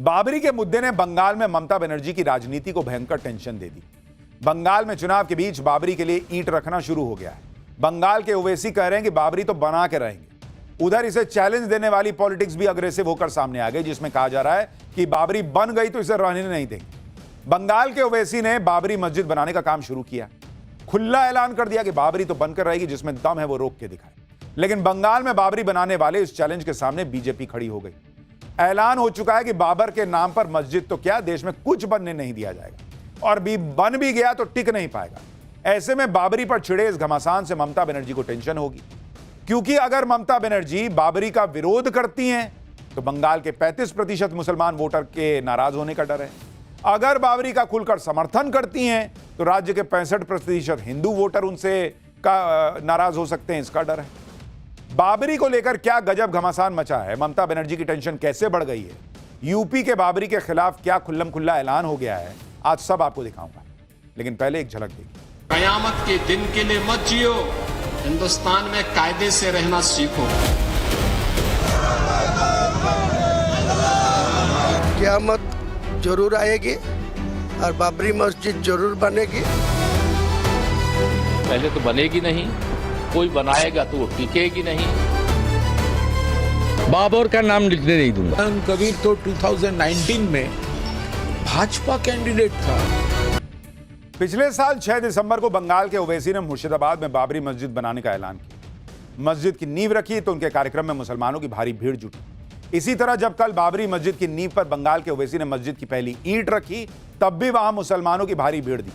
बाबरी के मुद्दे ने बंगाल में ममता बनर्जी की राजनीति को भयंकर टेंशन दे दी। बंगाल में चुनाव के बीच बाबरी के लिए ईंट रखना शुरू हो गया है। बंगाल के ओवैसी कह रहे हैं कि बाबरी तो बना के रहेंगे। उधर इसे चैलेंज देने वाली पॉलिटिक्स भी अग्रेसिव होकर सामने आ गई, जिसमें कहा जा रहा है कि बाबरी बन गई तो इसे रहने नहीं देंगे। बंगाल के ओवैसी ने बाबरी मस्जिद बनाने का काम शुरू किया। खुला ऐलान कर दिया कि बाबरी तो बनकर रहेगी, जिसमें दम है वो रोक के दिखाए। लेकिन बंगाल में बाबरी बनाने वाले इस चैलेंज के सामने बीजेपी खड़ी हो गई। ऐलान हो चुका है कि बाबर के नाम पर मस्जिद तो क्या, देश में कुछ बनने नहीं दिया जाएगा, और बन भी गया तो टिक नहीं पाएगा। ऐसे में बाबरी पर छिड़े इस घमासान से ममता बनर्जी को टेंशन होगी, क्योंकि अगर ममता बनर्जी बाबरी का विरोध करती हैं तो बंगाल के 35% मुसलमान वोटर के नाराज होने का डर है। अगर बाबरी का खुलकर समर्थन करती हैं तो राज्य के 65% हिंदू वोटर उनसे नाराज हो सकते हैं, इसका डर है। बाबरी को लेकर क्या गजब घमासान मचा है, ममता बनर्जी की टेंशन कैसे बढ़ गई है, यूपी के बाबरी के खिलाफ क्या खुल्लम खुल्ला ऐलान हो गया है, आज सब आपको दिखाऊंगा। लेकिन पहले एक झलक देखिए। कयामत के दिन के लिए मत जियो, हिंदुस्तान में कायदे से रहना सीखो। कयामत जरूर आएगी और बाबरी मस्जिद जरूर बनेगी। पहले तो बनेगी नहीं, कोई बनाएगा तो वो टिकेगी नहीं। बाबर का नाम लिखने नहीं दूंगा। कबीर तो 2019 में भाजपा कैंडिडेट था। पिछले साल 6 दिसंबर को बंगाल के ओवैसी ने मुर्शिदाबाद में बाबरी मस्जिद बनाने का ऐलान किया। मस्जिद की नींव रखी तो उनके कार्यक्रम में मुसलमानों की भारी भीड़ जुटी। इसी तरह जब कल बाबरी मस्जिद की नींव पर बंगाल के ओवैसी ने मस्जिद की पहली ईंट रखी, तब भी वहां मुसलमानों की भारी भीड़ दी।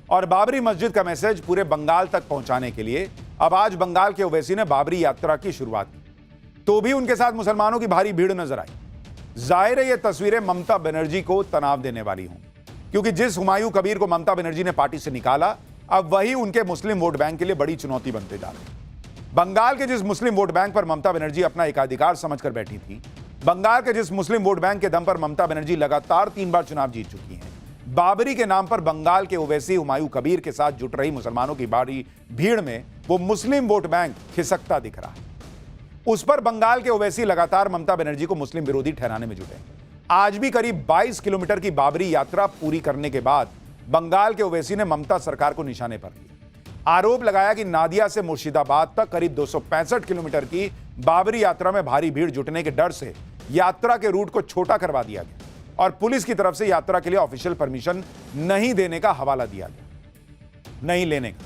और बाबरी मस्जिद का मैसेज पूरे बंगाल तक पहुंचाने के लिए अब आज बंगाल के ओवैसी ने बाबरी यात्रा की शुरुआत की, तो भी उनके साथ मुसलमानों की भारी भीड़ नजर आई। जाहिर है ये तस्वीरें ममता बनर्जी को तनाव देने वाली हों, क्योंकि जिस हुमायूं कबीर को ममता बनर्जी ने पार्टी से निकाला, अब वही उनके मुस्लिम वोट बैंक के लिए बड़ी चुनौती बनते जा रहे हैं। बंगाल के जिस मुस्लिम वोट बैंक पर ममता बनर्जी अपना एकाधिकार समझकर बैठी थी, बंगाल के जिस मुस्लिम वोट बैंक के दम पर ममता बनर्जी लगातार 3 बार चुनाव जीत चुकी हैं, बाबरी के नाम पर बंगाल के ओवैसी हुमायूं कबीर के साथ जुट रही मुसलमानों की भारी भीड़ में वो मुस्लिम वोट बैंक खिसकता दिख रहा है। उस पर बंगाल के ओवैसी लगातार ममता बनर्जी को मुस्लिम विरोधी ठहराने में जुटे। आज भी करीब 22 किलोमीटर की बाबरी यात्रा पूरी करने के बाद बंगाल के ओवैसी ने ममता सरकार को निशाने पर लिया। आरोप लगाया कि नादिया से मुर्शिदाबाद तक करीब 265 किलोमीटर की बाबरी यात्रा में भारी भीड़ जुटने के डर से यात्रा के रूट को छोटा करवा दिया गया और पुलिस की तरफ से यात्रा के लिए ऑफिशियल परमिशन नहीं देने का हवाला दिया गया, नहीं लेने का।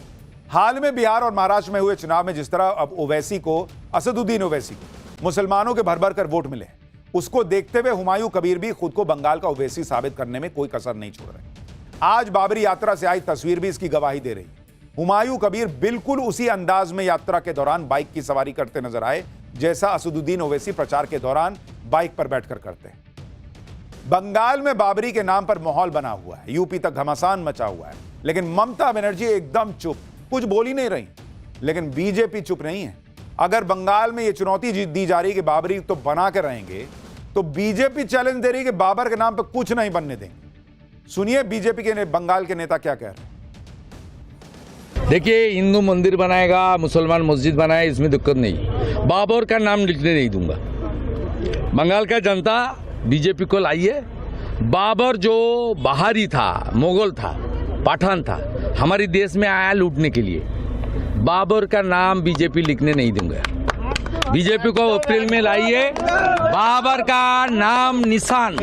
हाल में बिहार और महाराष्ट्र में हुए चुनाव में जिस तरह अब ओवैसी को, असदुद्दीन ओवैसी को मुसलमानों के भर भर कर वोट मिले, उसको देखते हुए हुमायूं कबीर भी खुद को बंगाल का ओवैसी साबित करने में कोई कसर नहीं छोड़ रहे। आज बाबरी यात्रा से आई तस्वीर भी इसकी गवाही दे रही। हुमायूं कबीर बिल्कुल उसी अंदाज में यात्रा के दौरान बाइक की सवारी करते नजर आए, जैसा असदुद्दीन ओवैसी प्रचार के दौरान बाइक पर बैठकर करते हैं। बंगाल में बाबरी के नाम पर माहौल बना हुआ है, यूपी तक घमासान मचा हुआ है, लेकिन ममता बनर्जी एकदम चुप, कुछ बोल ही नहीं रही। लेकिन बीजेपी चुप नहीं है। अगर बंगाल में यह चुनौती दी जा रही है कि बाबरी तो बना कर रहेंगे, तो बीजेपी चैलेंज दे रही है कि बाबर के नाम पर कुछ नहीं बनने देंगे। सुनिए बीजेपी के बंगाल के नेता क्या कह रहे हैं। देखिए, हिंदू मंदिर बनाएगा, मुसलमान मस्जिद बनाए, इसमें दिक्कत नहीं। बाबर का नाम लिखने नहीं दूंगा। बंगाल का जनता बीजेपी को लाइए। बाबर जो बाहरी था, मुगल था, पठान था, हमारे देश में आया लूटने के लिए। बाबर का नाम बीजेपी लिखने नहीं दूंगा। बीजेपी को अप्रैल में लाइए, बाबर का नाम निशान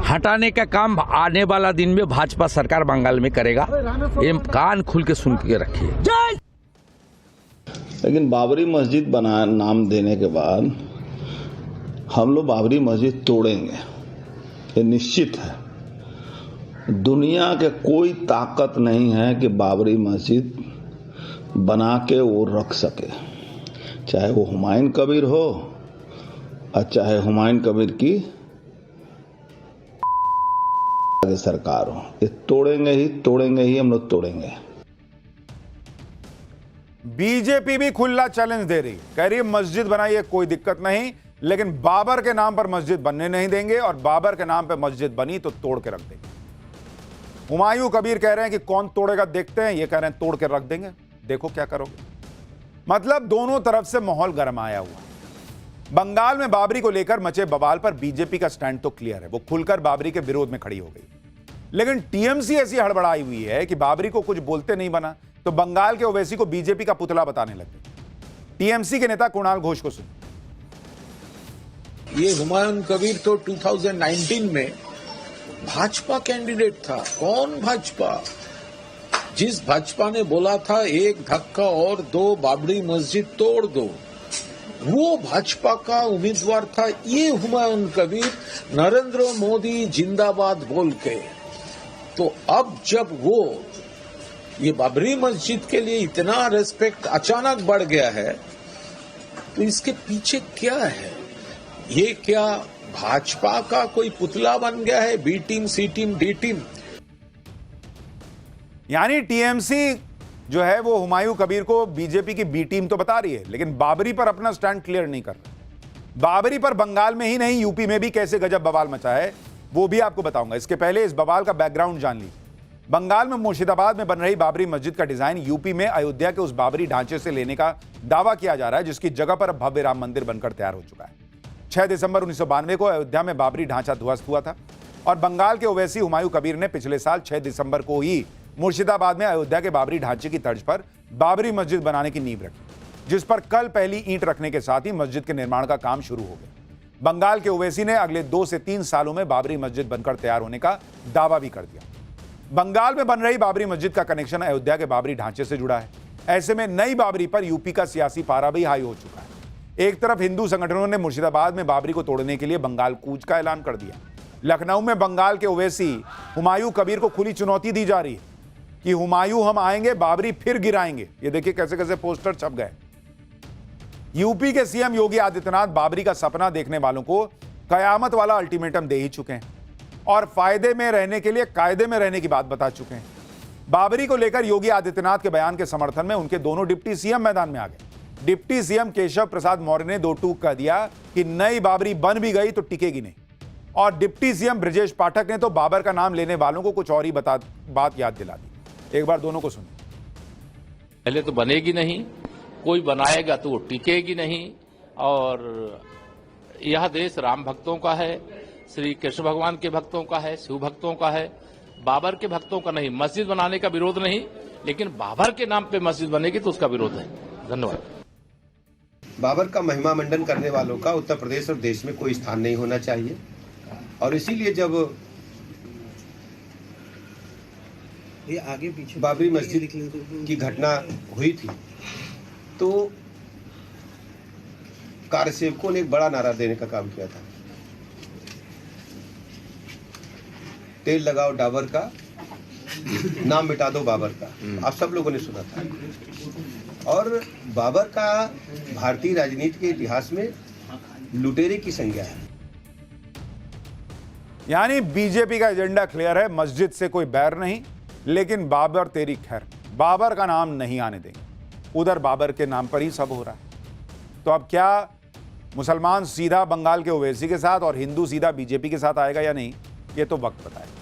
हटाने का काम आने वाला दिन में भाजपा सरकार बंगाल में करेगा। ये कान खुल के सुन के रखिए। लेकिन बाबरी मस्जिद बना नाम देने के बाद हम लोग बाबरी मस्जिद तोड़ेंगे, ये निश्चित है। दुनिया के कोई ताकत नहीं है कि बाबरी मस्जिद बना के वो रख सके, चाहे वो हुमायूं कबीर हो और चाहे हुमायूं कबीर की सरकार हो। ये तोड़ेंगे ही हम लोग तोड़ेंगे। बीजेपी भी खुला चैलेंज दे रही, कह रही है मस्जिद बनाइए, कोई दिक्कत नहीं, लेकिन बाबर के नाम पर मस्जिद बनने नहीं देंगे, और बाबर के नाम पर मस्जिद बनी तो तोड़ के रख देंगे। हुमायूं कबीर कह रहे हैं कि कौन तोड़ेगा देखते हैं, ये कह रहे हैं तोड़ के रख देंगे, देखो क्या करोगे। मतलब दोनों तरफ से माहौल गरमाया हुआ। बंगाल में बाबरी को लेकर मचे बवाल पर बीजेपी का स्टैंड तो क्लियर है, वो खुलकर बाबरी के विरोध में खड़ी हो गई। लेकिन टीएमसी ऐसी हड़बड़ाई हुई है कि बाबरी को कुछ बोलते नहीं बना तो बंगाल के ओवैसी को बीजेपी का पुतला बताने लग गए। टीएमसी के नेता कुणाल घोष को सुन। ये हुमायूं कबीर तो 2019 में भाजपा कैंडिडेट था। कौन भाजपा? जिस भाजपा ने बोला था एक धक्का और दो, बाबरी मस्जिद तोड़ दो, वो भाजपा का उम्मीदवार था ये हुमायूं कबीर, नरेंद्र मोदी जिंदाबाद बोल के। तो अब जब वो ये बाबरी मस्जिद के लिए इतना रेस्पेक्ट अचानक बढ़ गया है, तो इसके पीछे क्या है? ये क्या भाजपा का कोई पुतला बन गया है? बी टीम, सी टीम, डी टीम। यानी टीएमसी जो है वो हुमायूं कबीर को बीजेपी की बी टीम तो बता रही है, लेकिन बाबरी पर अपना स्टैंड क्लियर नहीं कर रहा। बाबरी पर बंगाल में ही नहीं यूपी में भी कैसे गजब बवाल मचा है वो भी आपको बताऊंगा। इसके पहले इस बवाल का बैकग्राउंड जान लीजिए। बंगाल में मुर्शिदाबाद में बन रही बाबरी मस्जिद का डिजाइन यूपी में अयोध्या के उस बाबरी ढांचे से लेने का दावा किया जा रहा है, जिसकी जगह पर अब भव्य राम मंदिर बनकर तैयार हो चुका है। 6 दिसंबर 1992 को अयोध्या में बाबरी ढांचा ध्वस्त हुआ था और बंगाल के ओवैसी हुमायूं कबीर ने पिछले साल 6 दिसंबर को ही मुर्शिदाबाद में अयोध्या के बाबरी ढांचे की तर्ज पर बाबरी मस्जिद बनाने की नींव रखी, जिस पर कल पहली ईंट रखने के साथ ही मस्जिद के निर्माण का काम शुरू हो गया। बंगाल के ओवैसी ने अगले 2 से 3 सालों में बाबरी मस्जिद बनकर तैयार होने का दावा भी कर दिया। बंगाल में बन रही बाबरी मस्जिद का कनेक्शन अयोध्या के बाबरी ढांचे से जुड़ा है। ऐसे में नई बाबरी पर यूपी का सियासी पारा भी हाई हो चुका है। एक तरफ हिंदू संगठनों ने मुर्शिदाबाद में बाबरी को तोड़ने के लिए बंगाल कूच का ऐलान कर दिया। लखनऊ में बंगाल के ओवैसी हुमायूं कबीर को खुली चुनौती दी जा रही है कि हुमायूं हम आएंगे, बाबरी फिर गिराएंगे। ये देखिए कैसे कैसे पोस्टर छप गए। यूपी के सीएम योगी आदित्यनाथ बाबरी का सपना देखने वालों को कयामत वाला अल्टीमेटम दे ही चुके हैं और फायदे में रहने के लिए कायदे में रहने की बात बता चुके हैं। बाबरी को लेकर योगी आदित्यनाथ के बयान के समर्थन में उनके दोनों डिप्टी सीएम मैदान में आ गए। डिप्टी सीएम केशव प्रसाद मौर्य ने 2 टूक कह दिया कि नई बाबरी बन भी गई तो टिकेगी नहीं, और डिप्टी सीएम ब्रजेश पाठक ने तो बाबर का नाम लेने वालों को कुछ और ही बात याद दिला दी। एक बार दोनों को सुनिए। पहले तो बनेगी नहीं, कोई बनाएगा तो वो टिकेगी नहीं, और यह देश राम भक्तों का है, श्री कृष्ण भगवान के भक्तों का है, शिव भक्तों का है, बाबर के भक्तों का नहीं। मस्जिद बनाने का विरोध नहीं, लेकिन बाबर के नाम पे मस्जिद बनेगी तो उसका विरोध है। धन्यवाद। बाबर का महिमा मंडन करने वालों का उत्तर प्रदेश और देश में कोई स्थान नहीं होना चाहिए, और इसीलिए जब ये आगे पीछे बाबरी मस्जिद की घटना हुई थी तो कार्यसेवकों ने एक बड़ा नारा देने का काम किया था, तेल लगाओ डाबर का, नाम मिटा दो बाबर का। आप सब लोगों ने सुना था। और बाबर का भारतीय राजनीति के इतिहास में लुटेरे की संज्ञा है। यानी बीजेपी का एजेंडा क्लियर है, मस्जिद से कोई बैर नहीं, लेकिन बाबर तेरी खैर, बाबर का नाम नहीं आने देंगे। उधर बाबर के नाम पर ही सब हो रहा है। तो अब क्या मुसलमान सीधा बंगाल के ओवैसी के साथ और हिंदू सीधा बीजेपी के साथ आएगा या नहीं, ये तो वक्त बताएगा।